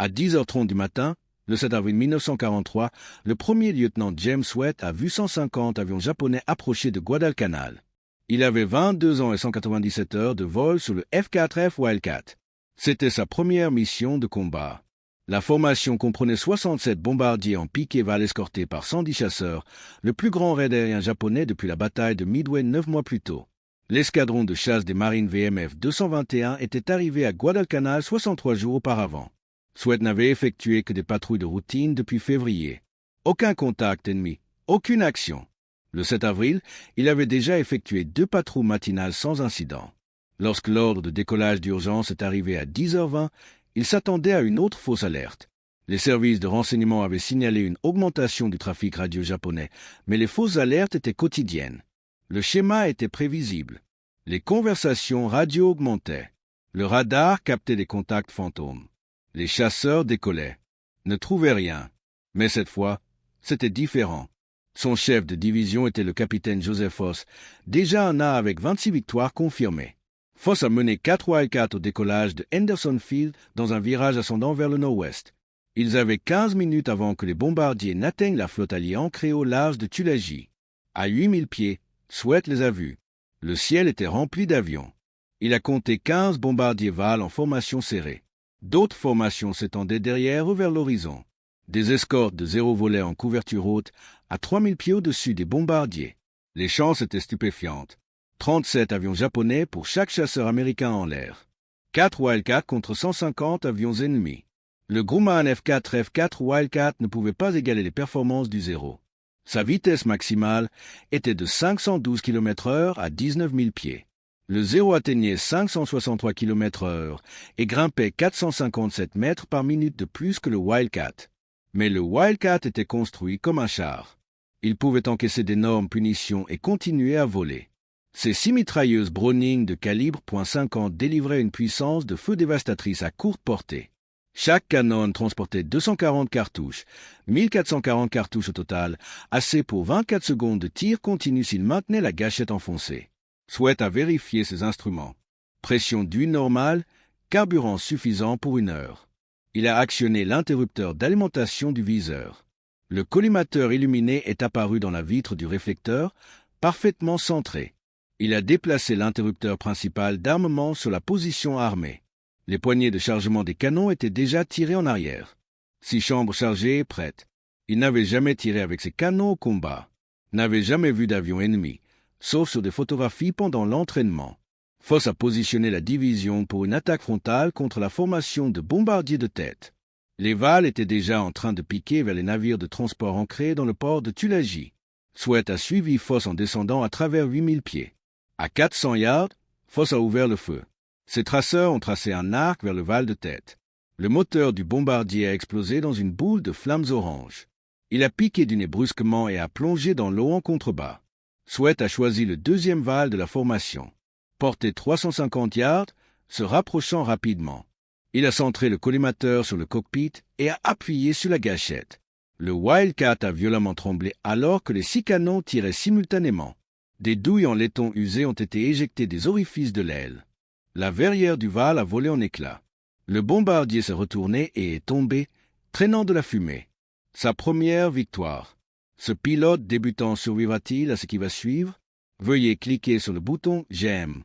À 10h30 du matin, le 7 avril 1943, le premier lieutenant James Sweat a vu 150 avions japonais approcher de Guadalcanal. Il avait 22 ans et 197 heures de vol sur le F-4F Wildcat. C'était sa première mission de combat. La formation comprenait 67 bombardiers en Piquet-Val escortés par 110 chasseurs, le plus grand raid aérien japonais depuis la bataille de Midway 9 mois plus tôt. L'escadron de chasse des marines VMF 221 était arrivé à Guadalcanal 63 jours auparavant. Sweat n'avait effectué que des patrouilles de routine depuis février. Aucun contact ennemi, aucune action. Le 7 avril, il avait déjà effectué 2 patrouilles matinales sans incident. Lorsque l'ordre de décollage d'urgence est arrivé à 10h20, il s'attendait à une autre fausse alerte. Les services de renseignement avaient signalé une augmentation du trafic radio japonais, mais les fausses alertes étaient quotidiennes. Le schéma était prévisible. Les conversations radio augmentaient. Le radar captait des contacts fantômes. Les chasseurs décollaient, ne trouvaient rien. Mais cette fois, c'était différent. Son chef de division était le capitaine Joseph Foss, déjà un A avec 26 victoires confirmées. Foss a mené 4 Wildcats au décollage de Henderson Field dans un virage ascendant vers le nord-ouest. Ils avaient 15 minutes avant que les bombardiers n'atteignent la flotte alliée ancrée au large de Tulagi. À 8000 pieds, Sweat les a vus. Le ciel était rempli d'avions. Il a compté 15 bombardiers Val en formation serrée. D'autres formations s'étendaient derrière eux vers l'horizon. Des escortes de 0 volaient en couverture haute à 3000 pieds au-dessus des bombardiers. Les chances étaient stupéfiantes. 37 avions japonais pour chaque chasseur américain en l'air. 4 Wildcats contre 150 avions ennemis. Le Grumman F-4F-4 Wildcat ne pouvait pas égaler les performances du Zéro. Sa vitesse maximale était de 512 km/h à 19 000 pieds. Le Zéro atteignait 563 km/h et grimpait 457 mètres par minute de plus que le Wildcat. Mais le Wildcat était construit comme un char. Il pouvait encaisser d'énormes punitions et continuer à voler. Ces 6 mitrailleuses Browning de calibre .50 délivraient une puissance de feu dévastatrice à courte portée. Chaque canon transportait 240 cartouches, 1440 cartouches au total, assez pour 24 secondes de tir continu s'il maintenait la gâchette enfoncée. Sweat a vérifié ses instruments. Pression d'huile normale, carburant suffisant pour 1 heure. Il a actionné l'interrupteur d'alimentation du viseur. Le collimateur illuminé est apparu dans la vitre du réflecteur, parfaitement centré. Il a déplacé l'interrupteur principal d'armement sur la position armée. Les poignées de chargement des canons étaient déjà tirées en arrière. 6 chambres chargées et prêtes. Il n'avait jamais tiré avec ses canons au combat. N'avait jamais vu d'avion ennemi, sauf sur des photographies pendant l'entraînement. Foss a positionné la division pour une attaque frontale contre la formation de bombardiers de tête. Les Val étaient déjà en train de piquer vers les navires de transport ancrés dans le port de Tulagi. Sweat a suivi Foss en descendant à travers 8000 pieds. À 400 yards, Foss a ouvert le feu. Ses traceurs ont tracé un arc vers le Val de tête. Le moteur du bombardier a explosé dans une boule de flammes oranges. Il a piqué du nez brusquement et a plongé dans l'eau en contrebas. Sweat a choisi le 2e Val de la formation. Porté 350 yards, se rapprochant rapidement. Il a centré le collimateur sur le cockpit et a appuyé sur la gâchette. Le Wildcat a violemment tremblé alors que les 6 canons tiraient simultanément. Des douilles en laiton usé ont été éjectées des orifices de l'aile. La verrière du Val a volé en éclats. Le bombardier s'est retourné et est tombé, traînant de la fumée. Sa première victoire. Ce pilote débutant survivra-t-il à ce qui va suivre? Veuillez cliquer sur le bouton « J'aime ».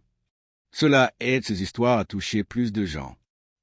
Cela aide ces histoires à toucher plus de gens.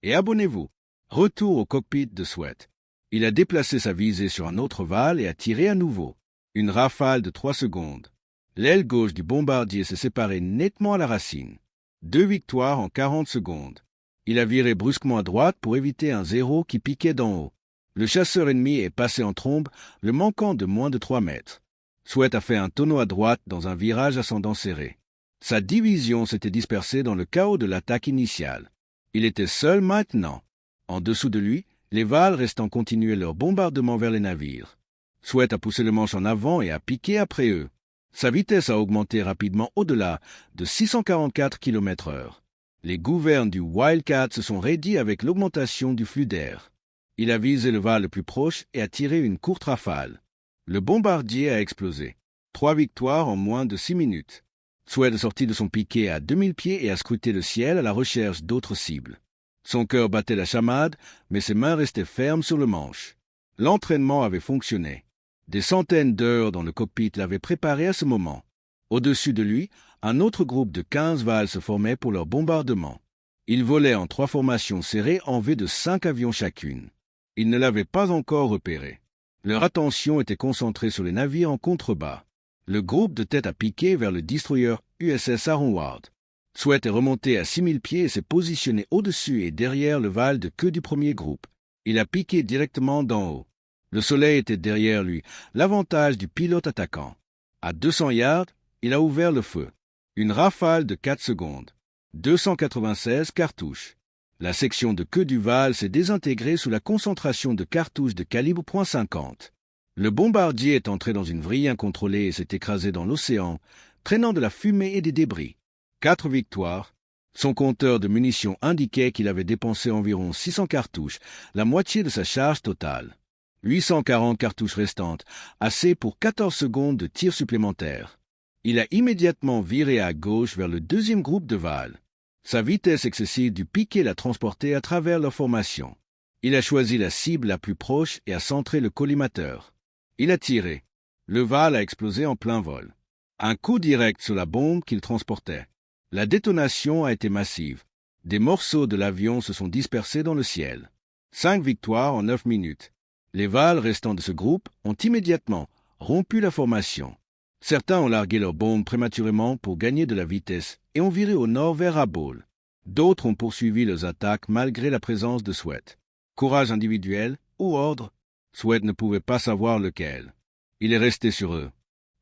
Et abonnez-vous. Retour au cockpit de Sweat. Il a déplacé sa visée sur un autre Val et a tiré à nouveau. Une rafale de 3 secondes. L'aile gauche du bombardier s'est séparée nettement à la racine. 2 victoires en 40 secondes. Il a viré brusquement à droite pour éviter un Zéro qui piquait d'en haut. Le chasseur ennemi est passé en trombe, le manquant de moins de 3 mètres. Sweat a fait un tonneau à droite dans un virage ascendant serré. Sa division s'était dispersée dans le chaos de l'attaque initiale. Il était seul maintenant. En dessous de lui, les Val restant continuaient leur bombardement vers les navires. Sweat a poussé le manche en avant et a piqué après eux. Sa vitesse a augmenté rapidement au-delà de 644 km/h. Les gouvernes du Wildcat se sont raidies avec l'augmentation du flux d'air. Il a visé le Val le plus proche et a tiré une courte rafale. Le bombardier a explosé. 3 victoires en moins de 6 minutes. Sweat est sorti de son piquet à 2000 pieds et a scruté le ciel à la recherche d'autres cibles. Son cœur battait la chamade, mais ses mains restaient fermes sur le manche. L'entraînement avait fonctionné. Des centaines d'heures dans le cockpit l'avaient préparé à ce moment. Au-dessus de lui, un autre groupe de 15 Vals se formait pour leur bombardement. Ils volaient en 3 formations serrées en V de 5 avions chacune. Ils ne l'avaient pas encore repéré. Leur attention était concentrée sur les navires en contrebas. Le groupe de tête à piquer vers le destroyer USS Aaron Ward. Sweat est remonté à 6000 pieds et s'est positionné au-dessus et derrière le val de queue du premier groupe. Il a piqué directement d'en haut. Le soleil était derrière lui, l'avantage du pilote attaquant. À 200 yards, il a ouvert le feu. Une rafale de 4 secondes. 296 cartouches. La section de queue du Val s'est désintégrée sous la concentration de cartouches de calibre .50. Le bombardier est entré dans une vrille incontrôlée et s'est écrasé dans l'océan, traînant de la fumée et des débris. 4 victoires. Son compteur de munitions indiquait qu'il avait dépensé environ 600 cartouches, la moitié de sa charge totale. 840 cartouches restantes, assez pour 14 secondes de tir supplémentaire. Il a immédiatement viré à gauche vers le deuxième groupe de Val. Sa vitesse excessive du piqué l'a transporté à travers leur formation. Il a choisi la cible la plus proche et a centré le collimateur. Il a tiré. Le Val a explosé en plein vol. Un coup direct sur la bombe qu'il transportait. La détonation a été massive. Des morceaux de l'avion se sont dispersés dans le ciel. 5 victoires en 9 minutes. Les Vals restants de ce groupe ont immédiatement rompu la formation. Certains ont largué leurs bombes prématurément pour gagner de la vitesse et ont viré au nord vers Rabaul. D'autres ont poursuivi leurs attaques malgré la présence de Sweat. Courage individuel ou ordre, Sweat ne pouvait pas savoir lequel. Il est resté sur eux.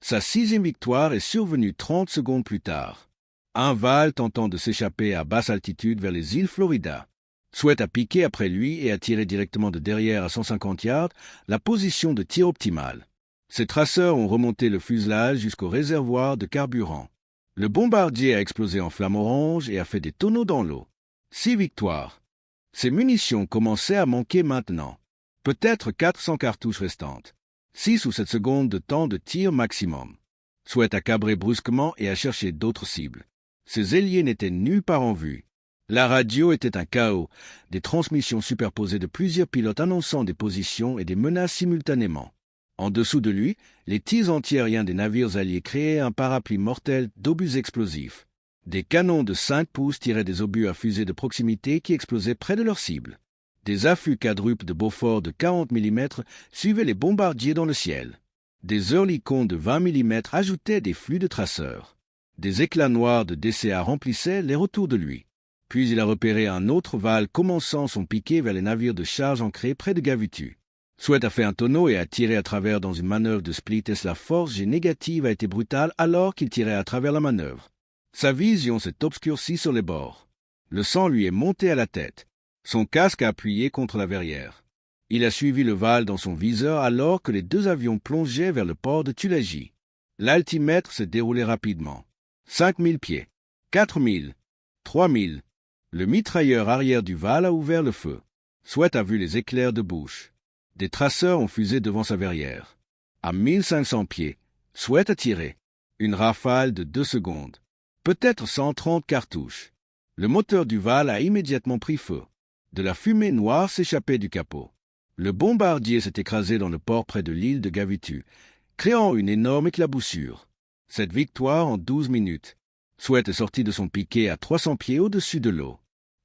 Sa 6e victoire est survenue 30 secondes plus tard. Un Val tentant de s'échapper à basse altitude vers les îles Florida. Sweat a piqué après lui et a tiré directement de derrière à 150 yards la position de tir optimale. Ses traceurs ont remonté le fuselage jusqu'au réservoir de carburant. Le bombardier a explosé en flamme orange et a fait des tonneaux dans l'eau. 6 victoires. Ses munitions commençaient à manquer maintenant. Peut-être 400 cartouches restantes. 6 ou 7 secondes de temps de tir maximum. Sweat a cabré brusquement et a cherché d'autres cibles. Ses ailiers n'étaient nulle part en vue. La radio était un chaos, des transmissions superposées de plusieurs pilotes annonçant des positions et des menaces simultanément. En dessous de lui, les tirs antiaériens des navires alliés créaient un parapluie mortel d'obus explosifs. Des canons de 5 pouces tiraient des obus à fusée de proximité qui explosaient près de leur cible. Des affûts quadruples de Beaufort de 40 mm suivaient les bombardiers dans le ciel. Des Oerlikon de 20 mm ajoutaient des flux de traceurs. Des éclats noirs de DCA remplissaient les retours de lui. Puis il a repéré un autre Val commençant son piqué vers les navires de charge ancrés près de Gavutu. Sweat a fait un tonneau et a tiré à travers dans une manœuvre de split et la force G négative a été brutale alors qu'il tirait à travers la manœuvre. Sa vision s'est obscurcie sur les bords. Le sang lui est monté à la tête. Son casque a appuyé contre la verrière. Il a suivi le Val dans son viseur alors que les 2 avions plongeaient vers le port de Tulagi. L'altimètre s'est déroulé rapidement. 5000 pieds. 4000. 3000. Le mitrailleur arrière du Val a ouvert le feu. Sweat a vu les éclairs de bouche. Des traceurs ont fusé devant sa verrière. À 1500 pieds, Sweat a tiré. Une rafale de 2 secondes. Peut-être 130 cartouches. Le moteur du Val a immédiatement pris feu. De la fumée noire s'échappait du capot. Le bombardier s'est écrasé dans le port près de l'île de Gavutu, créant une énorme éclaboussure. Cette victoire en 12 minutes. Sweat est sorti de son piqué à 300 pieds au-dessus de l'eau.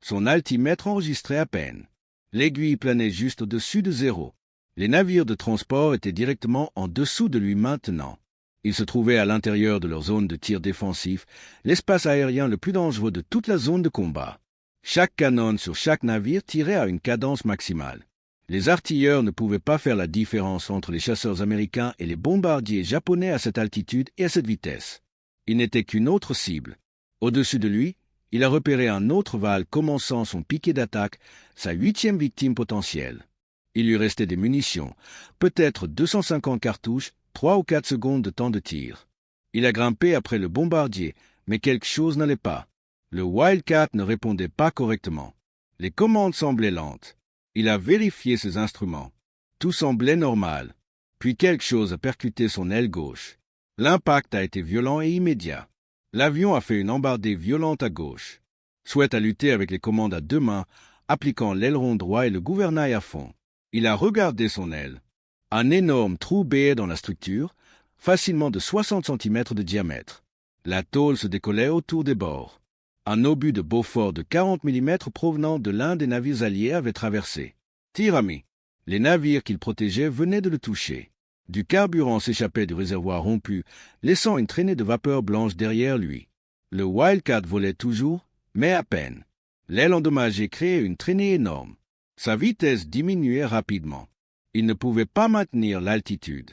Son altimètre enregistrait à peine. L'aiguille planait juste au-dessus de zéro. Les navires de transport étaient directement en dessous de lui maintenant. Il se trouvait à l'intérieur de leur zone de tir défensif, l'espace aérien le plus dangereux de toute la zone de combat. Chaque canon sur chaque navire tirait à une cadence maximale. Les artilleurs ne pouvaient pas faire la différence entre les chasseurs américains et les bombardiers japonais à cette altitude et à cette vitesse. Il n'était qu'une autre cible. Au-dessus de lui, il a repéré un autre Val commençant son piqué d'attaque, sa 8e victime potentielle. Il lui restait des munitions, peut-être 250 cartouches, 3 ou 4 secondes de temps de tir. Il a grimpé après le bombardier, mais quelque chose n'allait pas. Le Wildcat ne répondait pas correctement. Les commandes semblaient lentes. Il a vérifié ses instruments. Tout semblait normal. Puis quelque chose a percuté son aile gauche. L'impact a été violent et immédiat. L'avion a fait une embardée violente à gauche. Sweat a lutté avec les commandes à 2 mains, appliquant l'aileron droit et le gouvernail à fond. Il a regardé son aile. Un énorme trou béait dans la structure, facilement de 60 cm de diamètre. La tôle se décollait autour des bords. Un obus de Beaufort de 40 mm provenant de l'un des navires alliés avait traversé. Tir ami. Les navires qu'il protégeait venaient de le toucher. Du carburant s'échappait du réservoir rompu, laissant une traînée de vapeur blanche derrière lui. Le Wildcat volait toujours, mais à peine. L'aile endommagée créait une traînée énorme. Sa vitesse diminuait rapidement. Il ne pouvait pas maintenir l'altitude.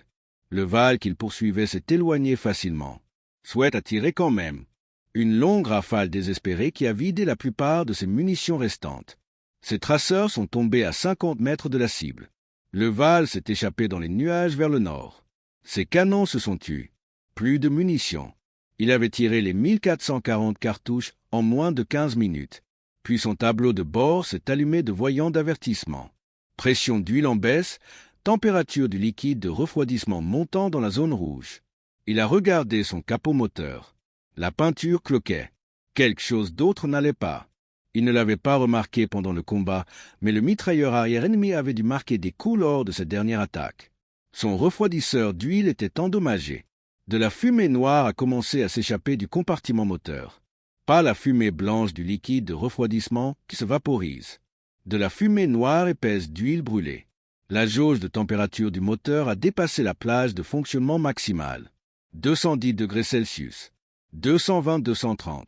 Le val qu'il poursuivait s'est éloigné facilement. Sweat a tiré quand même. Une longue rafale désespérée qui a vidé la plupart de ses munitions restantes. Ses traceurs sont tombés à 50 mètres de la cible. Le val s'est échappé dans les nuages vers le nord. Ses canons se sont tus. Plus de munitions. Il avait tiré les 1440 cartouches en moins de 15 minutes. Puis son tableau de bord s'est allumé de voyants d'avertissement. Pression d'huile en baisse, température du liquide de refroidissement montant dans la zone rouge. Il a regardé son capot moteur. La peinture cloquait. Quelque chose d'autre n'allait pas. Il ne l'avait pas remarqué pendant le combat, mais le mitrailleur arrière ennemi avait dû marquer des coups lors de cette dernière attaque. Son refroidisseur d'huile était endommagé. De la fumée noire a commencé à s'échapper du compartiment moteur. Pas la fumée blanche du liquide de refroidissement qui se vaporise. De la fumée noire épaisse d'huile brûlée. La jauge de température du moteur a dépassé la plage de fonctionnement maximale. 210 degrés Celsius. 220-230.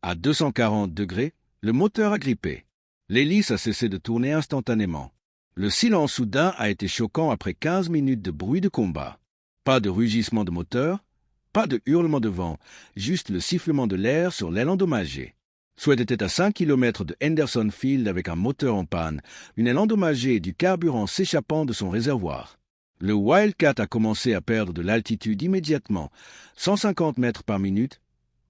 À 240 degrés, le moteur a grippé. L'hélice a cessé de tourner instantanément. Le silence soudain a été choquant après 15 minutes de bruit de combat. Pas de rugissement de moteur, pas de hurlement de vent, juste le sifflement de l'air sur l'aile endommagée. Sweat était à 5 km de Henderson Field avec un moteur en panne, une aile endommagée et du carburant s'échappant de son réservoir. Le Wildcat a commencé à perdre de l'altitude immédiatement, 150 mètres par minute,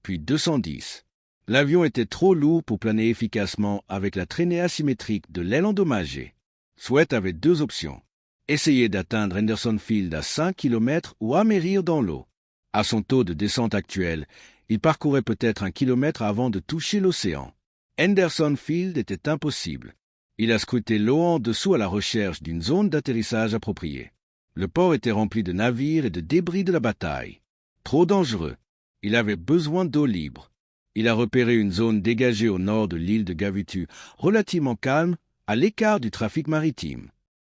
puis 210. L'avion était trop lourd pour planer efficacement avec la traînée asymétrique de l'aile endommagée. Sweat avait deux options. Essayer d'atteindre Henderson Field à 5 km ou amérir dans l'eau. À son taux de descente actuel, il parcourait peut-être 1 kilomètre avant de toucher l'océan. Henderson Field était impossible. Il a scruté l'eau en dessous à la recherche d'une zone d'atterrissage appropriée. Le port était rempli de navires et de débris de la bataille. Trop dangereux. Il avait besoin d'eau libre. Il a repéré une zone dégagée au nord de l'île de Gavutu, relativement calme, à l'écart du trafic maritime.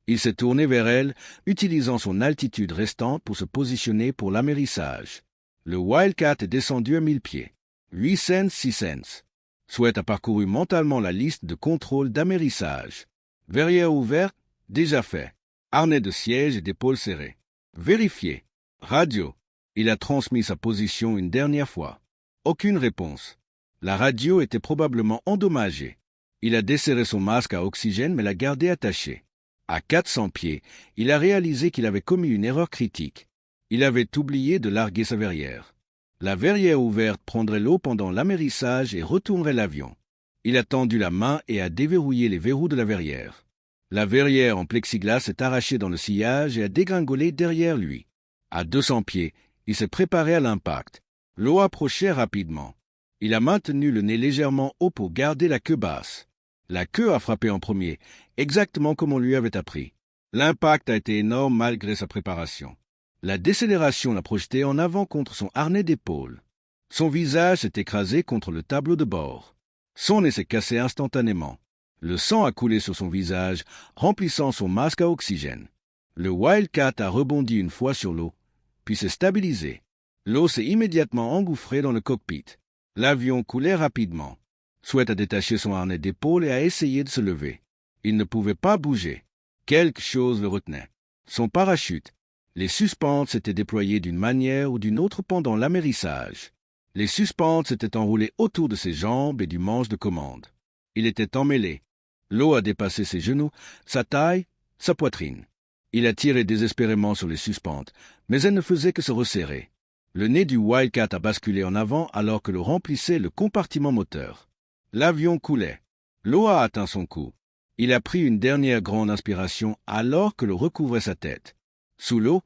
Il s'est tourné vers elle, utilisant son altitude restante pour se positionner pour l'amérissage. Le Wildcat est descendu à 1000 pieds. 8 cents, 6 cents. Sweat a parcouru mentalement la liste de contrôle d'amérissage. Verrière ouverte, déjà fait. Harnais de siège et d'épaule serrées. Vérifié. Radio. Il a transmis sa position une dernière fois. Aucune réponse. La radio était probablement endommagée. Il a desserré son masque à oxygène mais l'a gardé attaché. À 400 pieds, il a réalisé qu'il avait commis une erreur critique. Il avait oublié de larguer sa verrière. La verrière ouverte prendrait l'eau pendant l'amérissage et retournerait l'avion. Il a tendu la main et a déverrouillé les verrous de la verrière. La verrière en plexiglas s'est arrachée dans le sillage et a dégringolé derrière lui. À 200 pieds, il s'est préparé à l'impact. L'eau approchait rapidement. Il a maintenu le nez légèrement haut pour garder la queue basse. La queue a frappé en premier, exactement comme on lui avait appris. L'impact a été énorme malgré sa préparation. La décélération l'a projeté en avant contre son harnais d'épaule. Son visage s'est écrasé contre le tableau de bord. Son nez s'est cassé instantanément. Le sang a coulé sur son visage, remplissant son masque à oxygène. Le Wildcat a rebondi une fois sur l'eau, puis s'est stabilisé. L'eau s'est immédiatement engouffrée dans le cockpit. L'avion coulait rapidement. Sweat a détaché son harnais d'épaule et a essayé de se lever. Il ne pouvait pas bouger. Quelque chose le retenait. Son parachute. Les suspentes s'étaient déployées d'une manière ou d'une autre pendant l'amérissage. Les suspentes s'étaient enroulées autour de ses jambes et du manche de commande. Il était emmêlé. L'eau a dépassé ses genoux, sa taille, sa poitrine. Il a tiré désespérément sur les suspentes, mais elles ne faisaient que se resserrer. Le nez du Wildcat a basculé en avant alors que le remplissait le compartiment moteur. L'avion coulait. L'eau a atteint son cou. Il a pris une dernière grande inspiration alors que l'eau recouvrait sa tête. Sous l'eau,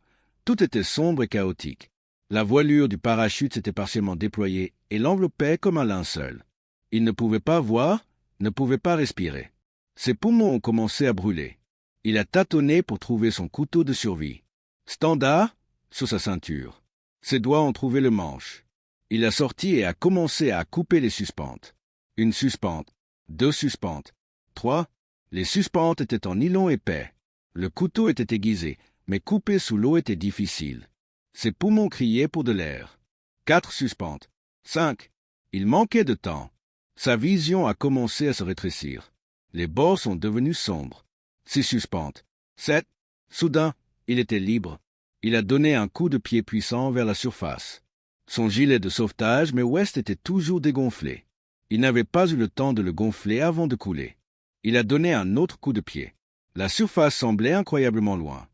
tout était sombre et chaotique. La voilure du parachute s'était partiellement déployée et l'enveloppait comme un linceul. Il ne pouvait pas voir, ne pouvait pas respirer. Ses poumons ont commencé à brûler. Il a tâtonné pour trouver son couteau de survie. Standard, sur sa ceinture. Ses doigts ont trouvé le manche. Il a sorti et a commencé à couper les suspentes. Une suspente, 2 suspentes, 3. Les suspentes étaient en nylon épais. Le couteau était aiguisé, mais couper sous l'eau était difficile. Ses poumons criaient pour de l'air. 4 suspentes, 5. Il manquait de temps. Sa vision a commencé à se rétrécir. Les bords sont devenus sombres. 6 suspentes, 7. Soudain, il était libre. Il a donné un coup de pied puissant vers la surface. Son gilet de sauvetage, mais West était toujours dégonflé. Il n'avait pas eu le temps de le gonfler avant de couler. Il a donné un autre coup de pied. La surface semblait incroyablement loin.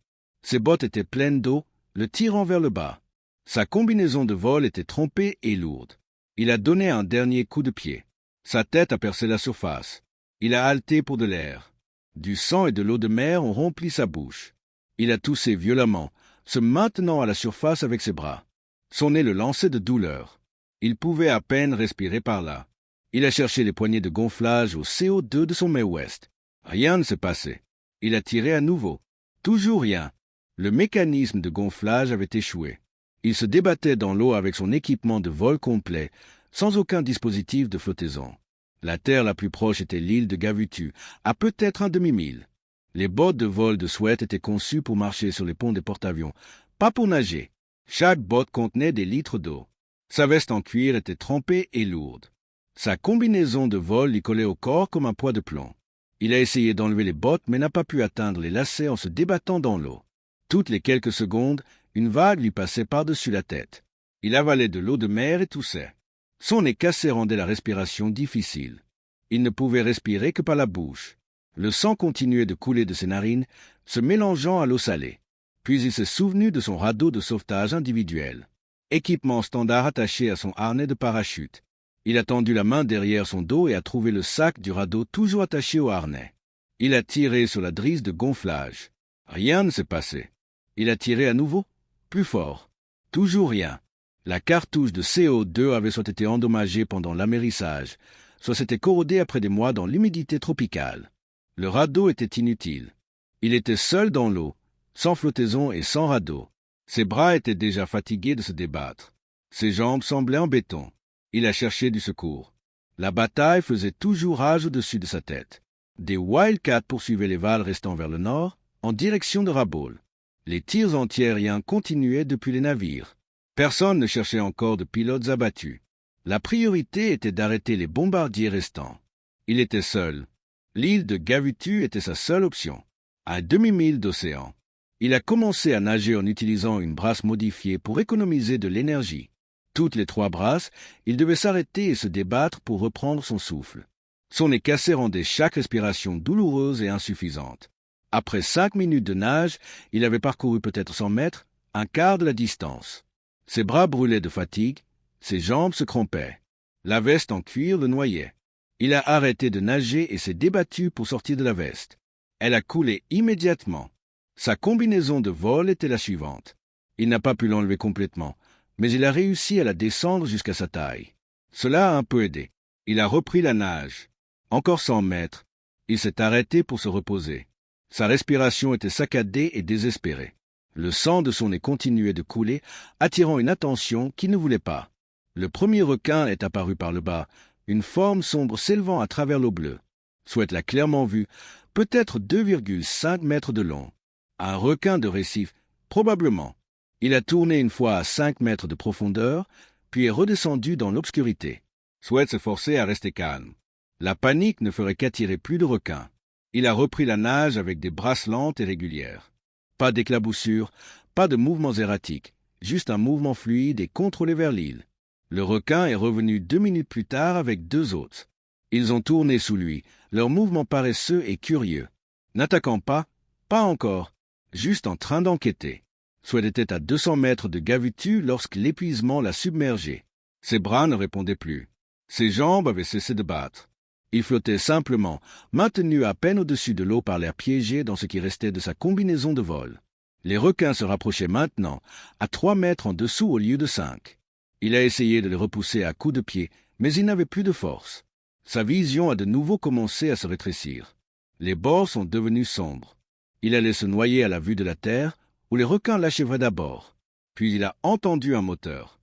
Ses bottes étaient pleines d'eau, le tirant vers le bas. Sa combinaison de vol était trompée et lourde. Il a donné un dernier coup de pied. Sa tête a percé la surface. Il a haleté pour de l'air. Du sang et de l'eau de mer ont rempli sa bouche. Il a toussé violemment, se maintenant à la surface avec ses bras. Son nez le lançait de douleur. Il pouvait à peine respirer par là. Il a cherché les poignées de gonflage au CO2 de son Mae West. Rien ne s'est passé. Il a tiré à nouveau. Toujours rien. Le mécanisme de gonflage avait échoué. Il se débattait dans l'eau avec son équipement de vol complet, sans aucun dispositif de flottaison. La terre la plus proche était l'île de Gavutu, à peut-être un demi-mille. Les bottes de vol de Sweat étaient conçues pour marcher sur les ponts des porte-avions, pas pour nager. Chaque botte contenait des litres d'eau. Sa veste en cuir était trempée et lourde. Sa combinaison de vol lui collait au corps comme un poids de plomb. Il a essayé d'enlever les bottes, mais n'a pas pu atteindre les lacets en se débattant dans l'eau. Toutes les quelques secondes, une vague lui passait par-dessus la tête. Il avalait de l'eau de mer et toussait. Son nez cassé rendait la respiration difficile. Il ne pouvait respirer que par la bouche. Le sang continuait de couler de ses narines, se mélangeant à l'eau salée. Puis il s'est souvenu de son radeau de sauvetage individuel. Équipement standard attaché à son harnais de parachute. Il a tendu la main derrière son dos et a trouvé le sac du radeau toujours attaché au harnais. Il a tiré sur la drisse de gonflage. Rien ne s'est passé. Il a tiré à nouveau, plus fort. Toujours rien. La cartouche de CO2 avait soit été endommagée pendant l'amérissage, soit s'était corrodée après des mois dans l'humidité tropicale. Le radeau était inutile. Il était seul dans l'eau, sans flottaison et sans radeau. Ses bras étaient déjà fatigués de se débattre. Ses jambes semblaient en béton. Il a cherché du secours. La bataille faisait toujours rage au-dessus de sa tête. Des Wildcats poursuivaient les valves restant vers le nord, en direction de Rabaul. Les tirs antiaériens continuaient depuis les navires. Personne ne cherchait encore de pilotes abattus. La priorité était d'arrêter les bombardiers restants. Il était seul. L'île de Gavutu était sa seule option. À demi-mille d'océan. Il a commencé à nager en utilisant une brasse modifiée pour économiser de l'énergie. Toutes les 3 brasses, il devait s'arrêter et se débattre pour reprendre son souffle. Son nez cassé rendait chaque respiration douloureuse et insuffisante. Après 5 minutes de nage, il avait parcouru peut-être 100 mètres, un quart de la distance. Ses bras brûlaient de fatigue, ses jambes se crampaient. La veste en cuir le noyait. Il a arrêté de nager et s'est débattu pour sortir de la veste. Elle a coulé immédiatement. Sa combinaison de vol était la suivante. Il n'a pas pu l'enlever complètement, mais il a réussi à la descendre jusqu'à sa taille. Cela a un peu aidé. Il a repris la nage. Encore 100 mètres. Il s'est arrêté pour se reposer. Sa respiration était saccadée et désespérée. Le sang de son nez continuait de couler, attirant une attention qu'il ne voulait pas. Le premier requin est apparu par le bas, une forme sombre s'élevant à travers l'eau bleue. Sweat l'a clairement vu, peut-être 2,5 mètres de long. Un requin de récif, probablement. Il a tourné une fois à 5 mètres de profondeur, puis est redescendu dans l'obscurité. Sweat s'est forcé à rester calme. La panique ne ferait qu'attirer plus de requins. Il a repris la nage avec des brasses lentes et régulières. Pas d'éclaboussures, pas de mouvements erratiques, juste un mouvement fluide et contrôlé vers l'île. Le requin est revenu 2 minutes plus tard avec 2 autres. Ils ont tourné sous lui, leurs mouvements paresseux et curieux. N'attaquant pas encore, juste en train d'enquêter. Sweat était à 200 mètres de Gavutu lorsque l'épuisement l'a submergé. Ses bras ne répondaient plus. Ses jambes avaient cessé de battre. Il flottait simplement, maintenu à peine au-dessus de l'eau par l'air piégé dans ce qui restait de sa combinaison de vol. Les requins se rapprochaient maintenant, à 3 mètres en dessous au lieu de 5. Il a essayé de les repousser à coups de pied, mais il n'avait plus de force. Sa vision a de nouveau commencé à se rétrécir. Les bords sont devenus sombres. Il allait se noyer à la vue de la terre, où les requins l'achèveraient d'abord. Puis il a entendu un moteur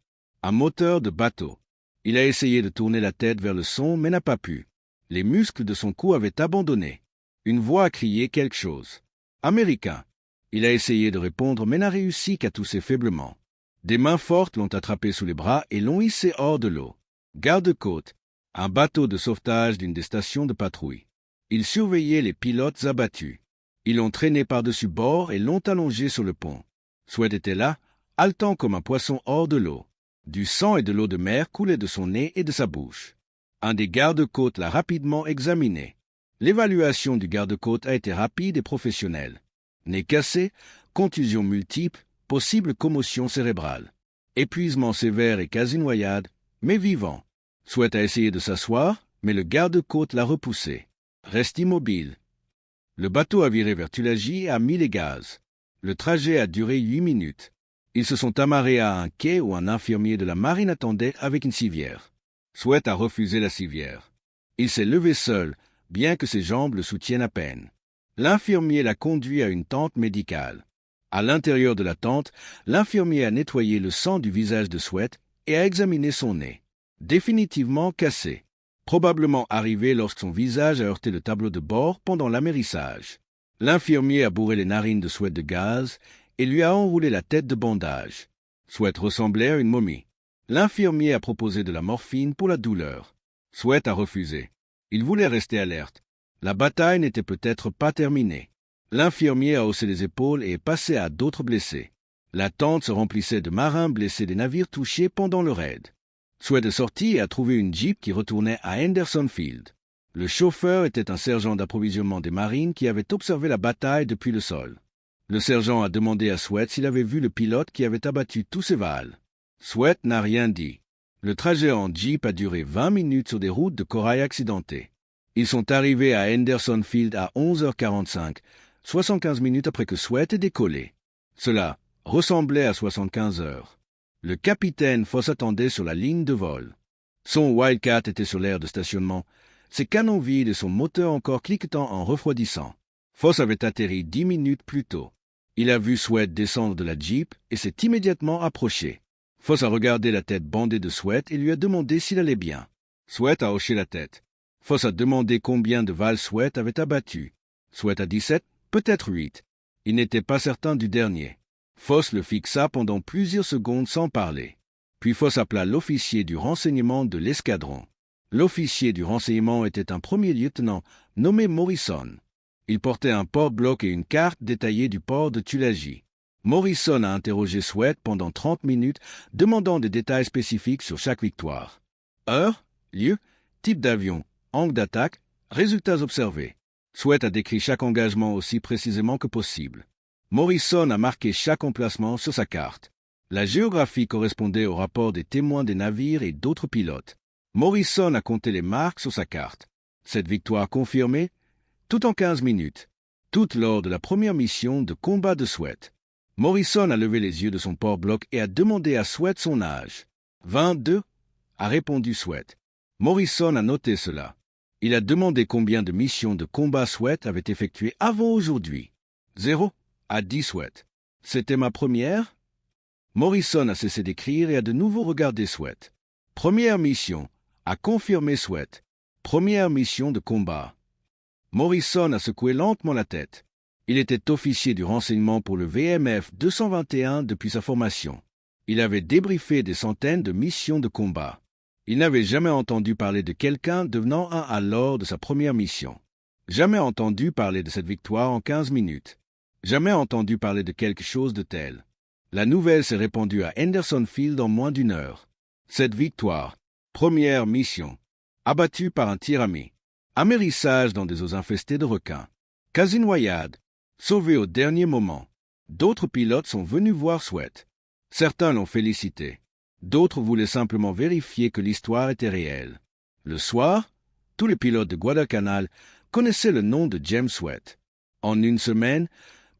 de bateau. Il a essayé de tourner la tête vers le son, mais n'a pas pu. Les muscles de son cou avaient abandonné. Une voix a crié quelque chose. « Américain !» Il a essayé de répondre, mais n'a réussi qu'à tousser faiblement. Des mains fortes l'ont attrapé sous les bras et l'ont hissé hors de l'eau. Garde-côte, un bateau de sauvetage d'une des stations de patrouille. Ils surveillaient les pilotes abattus. Ils l'ont traîné par-dessus bord et l'ont allongé sur le pont. Sweat était là, haletant comme un poisson hors de l'eau. Du sang et de l'eau de mer coulaient de son nez et de sa bouche. Un des garde-côtes l'a rapidement examiné. L'évaluation du garde-côte a été rapide et professionnelle. Nez cassé, contusions multiples, possible commotion cérébrale. Épuisement sévère et quasi-noyade, mais vivant. Sweat a essayé de s'asseoir, mais le garde-côte l'a repoussé. Reste immobile. Le bateau a viré vers Tulagi et a mis les gaz. Le trajet a duré 8 minutes. Ils se sont amarrés à un quai où un infirmier de la marine attendait avec une civière. Sweat a refusé la civière. Il s'est levé seul, bien que ses jambes le soutiennent à peine. L'infirmier l'a conduit à une tente médicale. À l'intérieur de la tente, l'infirmier a nettoyé le sang du visage de Sweat et a examiné son nez. Définitivement cassé. Probablement arrivé lorsque son visage a heurté le tableau de bord pendant l'amérissage. L'infirmier a bourré les narines de Sweat de gaz et lui a enroulé la tête de bandage. Sweat ressemblait à une momie. L'infirmier a proposé de la morphine pour la douleur. Sweat a refusé. Il voulait rester alerte. La bataille n'était peut-être pas terminée. L'infirmier a haussé les épaules et est passé à d'autres blessés. La tente se remplissait de marins blessés des navires touchés pendant le raid. Sweat est sorti et a trouvé une Jeep qui retournait à Henderson Field. Le chauffeur était un sergent d'approvisionnement des marines qui avait observé la bataille depuis le sol. Le sergent a demandé à Sweat s'il avait vu le pilote qui avait abattu tous ses vals. Sweat n'a rien dit. Le trajet en Jeep a duré 20 minutes sur des routes de corail accidentées. Ils sont arrivés à Henderson Field à 11h45, 75 minutes après que Sweat ait décollé. Cela ressemblait à 75 heures. Le capitaine Foss attendait sur la ligne de vol. Son Wildcat était sur l'aire de stationnement, ses canons vides et son moteur encore cliquetant en refroidissant. Foss avait atterri 10 minutes plus tôt. Il a vu Sweat descendre de la Jeep et s'est immédiatement approché. Foss a regardé la tête bandée de Sweat et lui a demandé s'il allait bien. Sweat a hoché la tête. Foss a demandé combien de vals Sweat avait abattu. Sweat a dit 7, peut-être 8. Il n'était pas certain du dernier. Foss le fixa pendant plusieurs secondes sans parler. Puis Foss appela l'officier du renseignement de l'escadron. L'officier du renseignement était un premier lieutenant nommé Morrison. Il portait un port-bloc et une carte détaillée du port de Tulagi. Morrison a interrogé Sweat pendant 30 minutes, demandant des détails spécifiques sur chaque victoire. Heure, lieu, type d'avion, angle d'attaque, résultats observés. Sweat a décrit chaque engagement aussi précisément que possible. Morrison a marqué chaque emplacement sur sa carte. La géographie correspondait au rapport des témoins des navires et d'autres pilotes. Morrison a compté les marques sur sa carte. Cette victoire confirmée, tout en 15 minutes, toute lors de la première mission de combat de Sweat. Morrison a levé les yeux de son port-bloc et a demandé à Sweat son âge. 22, a répondu Sweat. Morrison a noté cela. Il a demandé combien de missions de combat Sweat avait effectuées avant aujourd'hui. 0, a dit Sweat. C'était ma première? Morrison a cessé d'écrire et a de nouveau regardé Sweat. Première mission, a confirmé Sweat. Première mission de combat. Morrison a secoué lentement la tête. Il était officier du renseignement pour le VMF 221 depuis sa formation. Il avait débriefé des centaines de missions de combat. Il n'avait jamais entendu parler de quelqu'un devenant un à lors de sa première mission. Jamais entendu parler de cette victoire en 15 minutes. Jamais entendu parler de quelque chose de tel. La nouvelle s'est répandue à Henderson Field en moins d'une heure. Cette victoire, première mission, abattue par un tir ami, amérissage dans des eaux infestées de requins, quasi-noyade, sauvé au dernier moment. D'autres pilotes sont venus voir Sweat. Certains l'ont félicité. D'autres voulaient simplement vérifier que l'histoire était réelle. Le soir, tous les pilotes de Guadalcanal connaissaient le nom de James Sweat. En une semaine,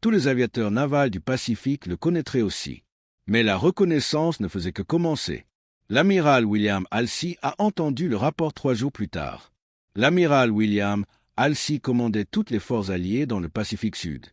tous les aviateurs navals du Pacifique le connaîtraient aussi. Mais la reconnaissance ne faisait que commencer. L'amiral William Halsey a entendu le rapport 3 jours plus tard. L'amiral William Halsey commandait toutes les forces alliées dans le Pacifique Sud.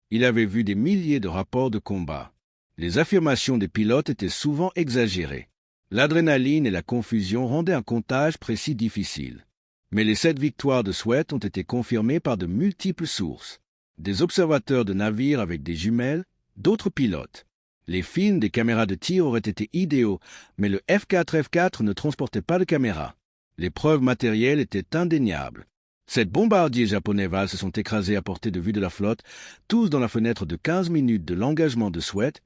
Il avait vu des milliers de rapports de combat. Les affirmations des pilotes étaient souvent exagérées. L'adrénaline et la confusion rendaient un comptage précis difficile. Mais les 7 victoires de Sweat ont été confirmées par de multiples sources. Des observateurs de navires avec des jumelles, d'autres pilotes. Les films des caméras de tir auraient été idéaux, mais le F-4 ne transportait pas de caméra. Les preuves matérielles étaient indéniables. 7 bombardiers japonais Val se sont écrasés à portée de vue de la flotte, tous dans la fenêtre de 15 minutes de l'engagement de Sweat,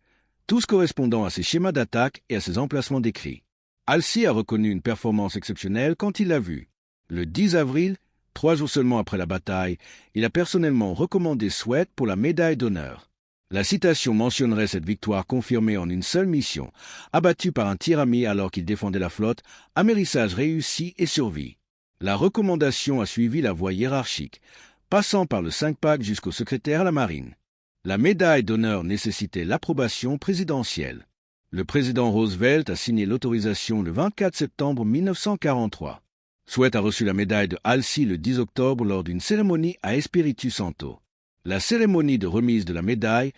tous correspondant à ses schémas d'attaque et à ses emplacements décrits. Halsey a reconnu une performance exceptionnelle quand il l'a vue. Le 10 avril, 3 jours seulement après la bataille, il a personnellement recommandé Sweat pour la médaille d'honneur. La citation mentionnerait cette victoire confirmée en une seule mission, abattue par un tir ami alors qu'il défendait la flotte, amérissage réussi et survie. La recommandation a suivi la voie hiérarchique, passant par le 5-pack jusqu'au secrétaire à la marine. La médaille d'honneur nécessitait l'approbation présidentielle. Le président Roosevelt a signé l'autorisation le 24 septembre 1943. Sweat a reçu la médaille de Halsey le 10 octobre lors d'une cérémonie à Espiritu Santo. La cérémonie de remise de la médaille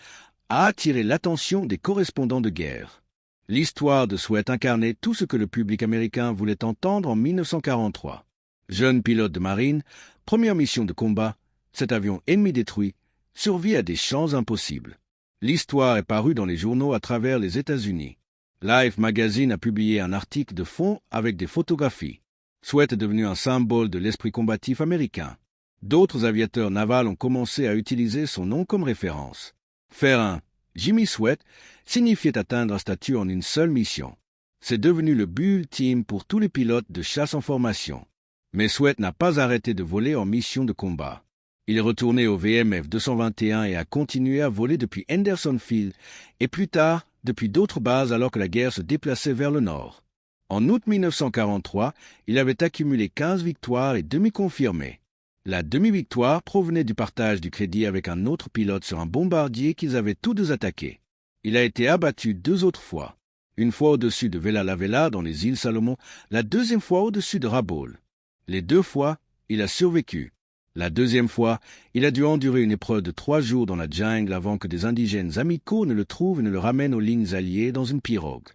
a attiré l'attention des correspondants de guerre. L'histoire de Sweat incarnait tout ce que le public américain voulait entendre en 1943. Jeune pilote de marine, première mission de combat, cet avion ennemi détruit, survit à des champs impossibles. L'histoire est parue dans les journaux à travers les États-Unis. Life Magazine a publié un article de fond avec des photographies. Sweat est devenu un symbole de l'esprit combatif américain. D'autres aviateurs navals ont commencé à utiliser son nom comme référence. Faire un Jimmy Sweat signifiait atteindre un statut en une seule mission. C'est devenu le but ultime pour tous les pilotes de chasse en formation. Mais Sweat n'a pas arrêté de voler en mission de combat. Il est retourné au VMF 221 et a continué à voler depuis Henderson Field et plus tard depuis d'autres bases alors que la guerre se déplaçait vers le nord. En août 1943, il avait accumulé 15 victoires et demi-confirmées. La demi-victoire provenait du partage du crédit avec un autre pilote sur un bombardier qu'ils avaient tous deux attaqué. Il a été abattu 2 autres fois. Une fois au-dessus de Vella La Vella dans les îles Salomon, la deuxième fois au-dessus de Rabaul. Les 2 fois, il a survécu. La deuxième fois, il a dû endurer une épreuve de 3 jours dans la jungle avant que des indigènes amicaux ne le trouvent et ne le ramènent aux lignes alliées dans une pirogue.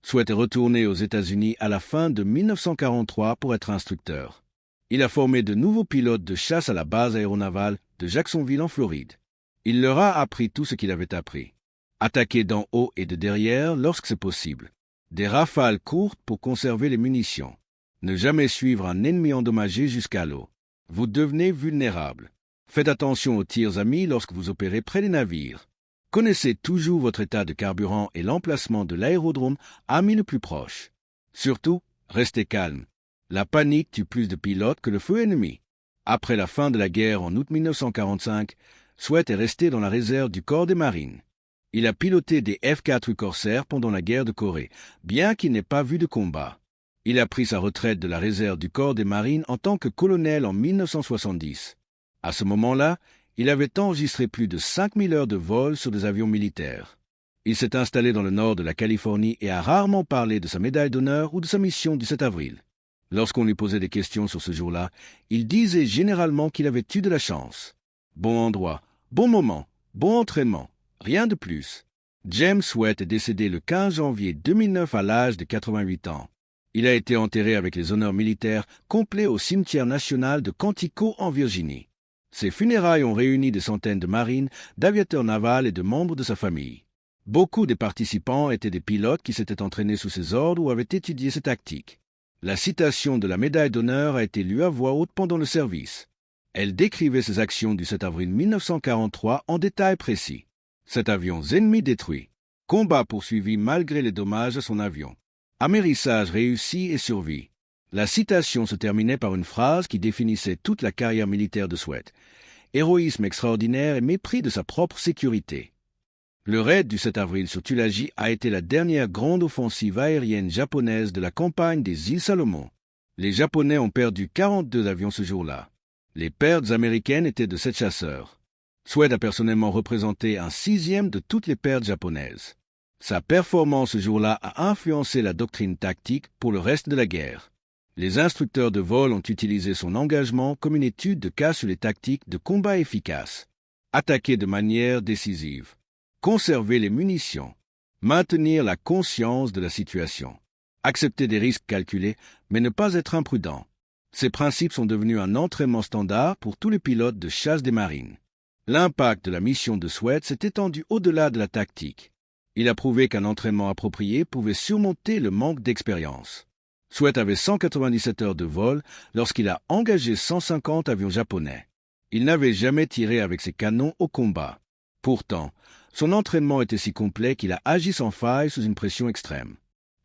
Sweat est retourné aux États-Unis à la fin de 1943 pour être instructeur. Il a formé de nouveaux pilotes de chasse à la base aéronavale de Jacksonville en Floride. Il leur a appris tout ce qu'il avait appris. Attaquer d'en haut et de derrière lorsque c'est possible. Des rafales courtes pour conserver les munitions. Ne jamais suivre un ennemi endommagé jusqu'à l'eau. Vous devenez vulnérable. Faites attention aux tirs amis lorsque vous opérez près des navires. Connaissez toujours votre état de carburant et l'emplacement de l'aérodrome ami le plus proche. Surtout, restez calme. La panique tue plus de pilotes que le feu ennemi. Après la fin de la guerre en août 1945, Sweat est resté dans la réserve du corps des marines. Il a piloté des F-4 Corsair pendant la guerre de Corée, bien qu'il n'ait pas vu de combat. Il a pris sa retraite de la réserve du corps des marines en tant que colonel en 1970. À ce moment-là, il avait enregistré plus de 5000 heures de vol sur des avions militaires. Il s'est installé dans le nord de la Californie et a rarement parlé de sa médaille d'honneur ou de sa mission du 7 avril. Lorsqu'on lui posait des questions sur ce jour-là, il disait généralement qu'il avait eu de la chance. Bon endroit, bon moment, bon entraînement, rien de plus. James Sweat est décédé le 15 janvier 2009 à l'âge de 88 ans. Il a été enterré avec les honneurs militaires complets au cimetière national de Quantico en Virginie. Ses funérailles ont réuni des centaines de marines, d'aviateurs navals et de membres de sa famille. Beaucoup des participants étaient des pilotes qui s'étaient entraînés sous ses ordres ou avaient étudié ses tactiques. La citation de la médaille d'honneur a été lue à voix haute pendant le service. Elle décrivait ses actions du 7 avril 1943 en détails précis. 7 avions ennemis détruits. Combat poursuivi malgré les dommages à son avion. Amérissage réussi et survie. La citation se terminait par une phrase qui définissait toute la carrière militaire de Sweat. Héroïsme extraordinaire et mépris de sa propre sécurité. Le raid du 7 avril sur Tulagi a été la dernière grande offensive aérienne japonaise de la campagne des îles Salomon. Les Japonais ont perdu 42 avions ce jour-là. Les pertes américaines étaient de 7 chasseurs. Sweat a personnellement représenté un 6e de toutes les pertes japonaises. Sa performance ce jour-là a influencé la doctrine tactique pour le reste de la guerre. Les instructeurs de vol ont utilisé son engagement comme une étude de cas sur les tactiques de combat efficaces. Attaquer de manière décisive. Conserver les munitions. Maintenir la conscience de la situation. Accepter des risques calculés, mais ne pas être imprudent. Ces principes sont devenus un entraînement standard pour tous les pilotes de chasse des marines. L'impact de la mission de Sweat s'est étendu au-delà de la tactique. Il a prouvé qu'un entraînement approprié pouvait surmonter le manque d'expérience. Sweat avait 197 heures de vol lorsqu'il a engagé 150 avions japonais. Il n'avait jamais tiré avec ses canons au combat. Pourtant, son entraînement était si complet qu'il a agi sans faille sous une pression extrême.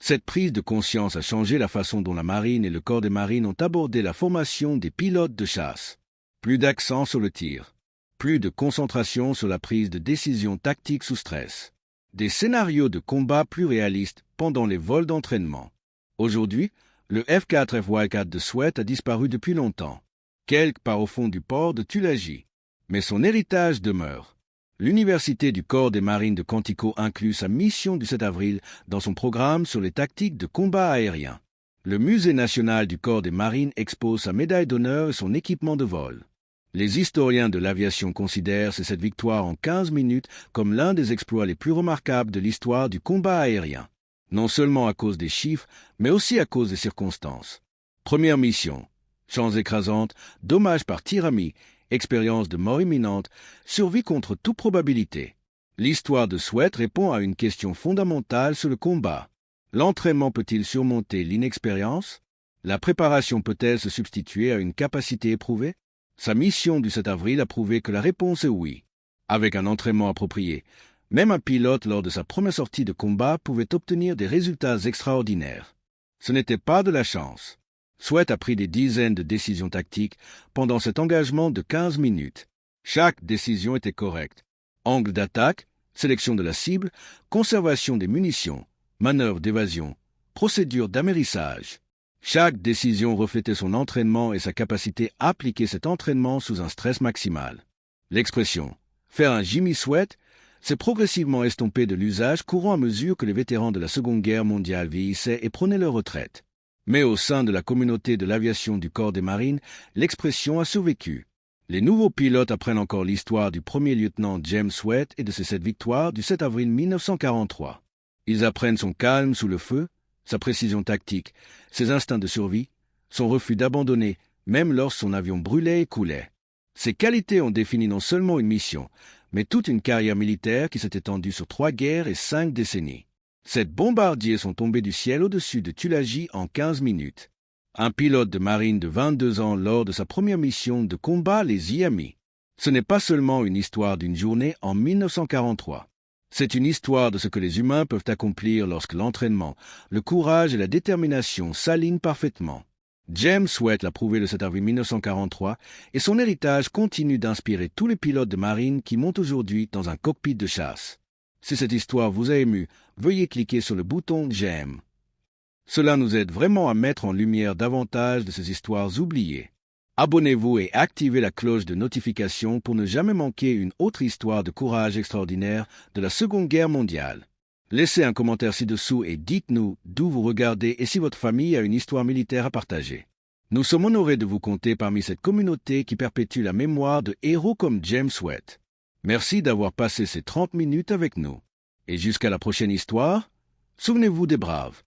Cette prise de conscience a changé la façon dont la marine et le corps des marines ont abordé la formation des pilotes de chasse. Plus d'accent sur le tir. Plus de concentration sur la prise de décision tactique sous stress. Des scénarios de combat plus réalistes pendant les vols d'entraînement. Aujourd'hui, le F-4 FY-4 de Sweat a disparu depuis longtemps. Quelque part au fond du port de Tulagi. Mais son héritage demeure. L'Université du corps des marines de Quantico inclut sa mission du 7 avril dans son programme sur les tactiques de combat aérien. Le Musée national du corps des marines expose sa médaille d'honneur et son équipement de vol. Les historiens de l'aviation considèrent cette victoire en 15 minutes comme l'un des exploits les plus remarquables de l'histoire du combat aérien. Non seulement à cause des chiffres, mais aussi à cause des circonstances. Première mission. Chance écrasante, dommage par tir ami, expérience de mort imminente, survie contre toute probabilité. L'histoire de Sweat répond à une question fondamentale sur le combat. L'entraînement peut-il surmonter l'inexpérience? La préparation peut-elle se substituer à une capacité éprouvée? Sa mission du 7 avril a prouvé que la réponse est oui. Avec un entraînement approprié, même un pilote lors de sa première sortie de combat pouvait obtenir des résultats extraordinaires. Ce n'était pas de la chance. Sweat a pris des dizaines de décisions tactiques pendant cet engagement de 15 minutes. Chaque décision était correcte. Angle d'attaque, sélection de la cible, conservation des munitions, manœuvre d'évasion, procédure d'amérissage. Chaque décision reflétait son entraînement et sa capacité à appliquer cet entraînement sous un stress maximal. L'expression « faire un Jimmy Sweat » s'est progressivement estompée de l'usage courant à mesure que les vétérans de la Seconde Guerre mondiale vieillissaient et prenaient leur retraite. Mais au sein de la communauté de l'aviation du corps des marines, l'expression a survécu. Les nouveaux pilotes apprennent encore l'histoire du premier lieutenant James Sweat et de ses 7 victoires du 7 avril 1943. Ils apprennent son calme sous le feu, sa précision tactique, ses instincts de survie, son refus d'abandonner, même lorsque son avion brûlait et coulait. Ces qualités ont défini non seulement une mission, mais toute une carrière militaire qui s'est étendue sur 3 guerres et 5 décennies. 7 bombardiers sont tombés du ciel au-dessus de Tulagi en 15 minutes. Un pilote de marine de 22 ans lors de sa première mission de combat les y a mis. Ce n'est pas seulement une histoire d'une journée en 1943. C'est une histoire de ce que les humains peuvent accomplir lorsque l'entraînement, le courage et la détermination s'alignent parfaitement. James Sweat l'a prouvé le 7 avril 1943 et son héritage continue d'inspirer tous les pilotes de marine qui montent aujourd'hui dans un cockpit de chasse. Si cette histoire vous a ému, veuillez cliquer sur le bouton « J'aime ». Cela nous aide vraiment à mettre en lumière davantage de ces histoires oubliées. Abonnez-vous et activez la cloche de notification pour ne jamais manquer une autre histoire de courage extraordinaire de la Seconde Guerre mondiale. Laissez un commentaire ci-dessous et dites-nous d'où vous regardez et si votre famille a une histoire militaire à partager. Nous sommes honorés de vous compter parmi cette communauté qui perpétue la mémoire de héros comme James Sweat. Merci d'avoir passé ces 30 minutes avec nous. Et jusqu'à la prochaine histoire, souvenez-vous des braves.